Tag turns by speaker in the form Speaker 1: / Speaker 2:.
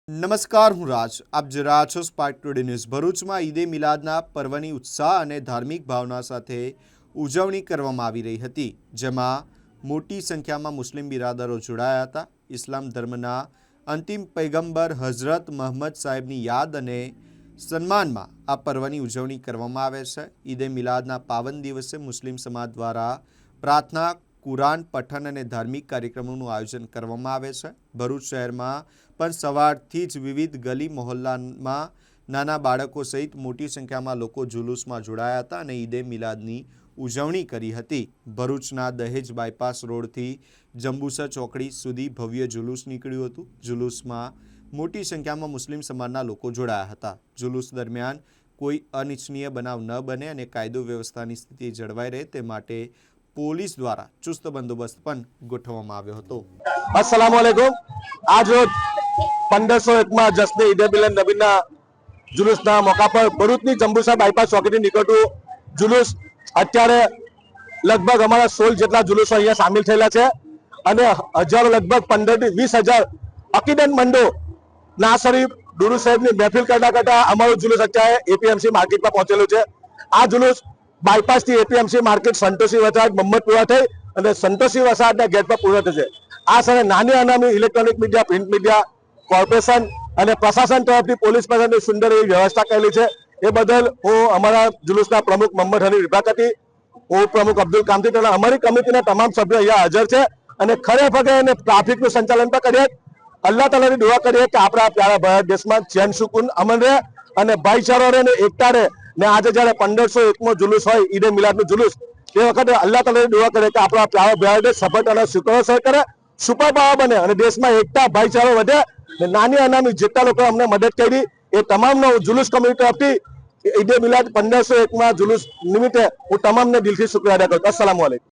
Speaker 1: નમસ્કાર, હું રાજ. આપ જોઈ રહ્યા છો સ્પાર્ક ટુડે ન્યૂઝ. ભરૂચમાં ઈદે મિલાદના પર્વની ઉત્સાહ અને ધાર્મિક ભાવના સાથે ઉજવણી કરવામાં આવી રહી હતી, જેમાં મોટી સંખ્યામાં મુસ્લિમ બિરાદરો જોડાયા હતા. ઇસ્લામ ધર્મના અંતિમ પૈગંબર હઝરત મુહમ્મદ સાહેબની યાદ અને સન્માનમાં આ પર્વની ઉજવણી કરવામાં આવે છે. ઈદે મિલાદના પાવન દિવસે મુસ્લિમ સમાજ દ્વારા પ્રાર્થના, કુરાન પઠન અને ધાર્મિક કાર્યક્રમોનું આયોજન કરવામાં આવે છે. ભરૂચ શહેરમાં પણ સવારથી જ વિવિધ ગલી મહોલ્લામાં નાના બાળકો સહિત મોટી સંખ્યામાં લોકો જુલુસમાં જોડાયા હતા અને ઈદે મિલાદની ઉજવણી કરી હતી. ભરૂચના દહેજ બાયપાસ રોડથી જંબુસર ચોકડી સુધી ભવ્ય જુલુસ નીકળ્યું હતું. જુલુસમાં મોટી સંખ્યામાં મુસ્લિમ સમાજના લોકો જોડાયા હતા. જુલુસ દરમિયાન કોઈ અનિચ્છનીય બનાવ ન બને અને કાયદો વ્યવસ્થાની સ્થિતિ જળવાઈ રહે તે માટે પોલીસ દ્વારા ચુસ્ત બંદોબસ્ત પણ ગોઠવવામાં આવ્યો હતો.
Speaker 2: अस्सलामुअलैकुम। आज रोज 1501 जश्न ईद मिलाद नबीना जुलूसना मौका पर भरूचनी जंबुसर बायपास ચોકીથી નીકળતું जुलूस અત્યારે લગભગ અમારા 16 જેટલા જુલુસો અહીંયા સામેલ થયેલા છે અને હજારો લગભગ 15 થી 20,000 અકીદત મંડો ના શરીફ દુરુ સાહેબની મહેફિલ કરતા અમારું જુલુસ અત્યારે એપીએમસી માર્કેટમાં પહોંચેલું છે. આ જુલુસ બાયપાસ થી એપીએમસી માર્કેટ સંતોષી વસાહત મમ્મદપુરા થઈ અને સંતોષી વસાહતના ગેટ પર પૂરો થશે. આ સાથે નાની અનામી electronic media, print media, corporation અને પ્રશાસન તરફથી પોલીસ પ્રશાસનની સુંદર એવી વ્યવસ્થા કરેલી છે. એ બદલ હું અમારા જુલુસના પ્રમુખ મોહમ્મદ હની વિભાકતી, ઉપપ્રમુખ અબ્દુલ કામતી તથા અમારી કમિટીના તમામ સભ્યો અહીંયા હાજર છે અને ખરેખર એને ટ્રાફિકનું સંચાલન પણ કરીએ. અલ્લાહ તાલાની દુઆ કરીએ કે આપણા પ્યારા ભારત દેશમાં ચેન સુકૂન અમન રહે અને ભાઈચારો રહે અને એકતા રહે. ને આજે જ્યારે 1501મો જુલુસ હોય ઈદે મિલાદનું જુલુસ, એ વખતે અલ્લાહ તાલાની દુઆ કરે કે આપણા પ્યારા ભારત દેશ સફળતાના શુક્ર કરે, સુપર પાવર બને અને દેશમાં એકતા ભાઈચારો વધે. નાની અનામી જેટલા લોકો અમને મદદ કરી એ તમામનો જુલુસ કમિટી તરફથી ઈદે મિલાદ 1501માં જુલુસ નિમિત્તે હું તમામને દિલથી શુક્રિયા અદા કરું. અસ્સલામુ અલૈકુમ.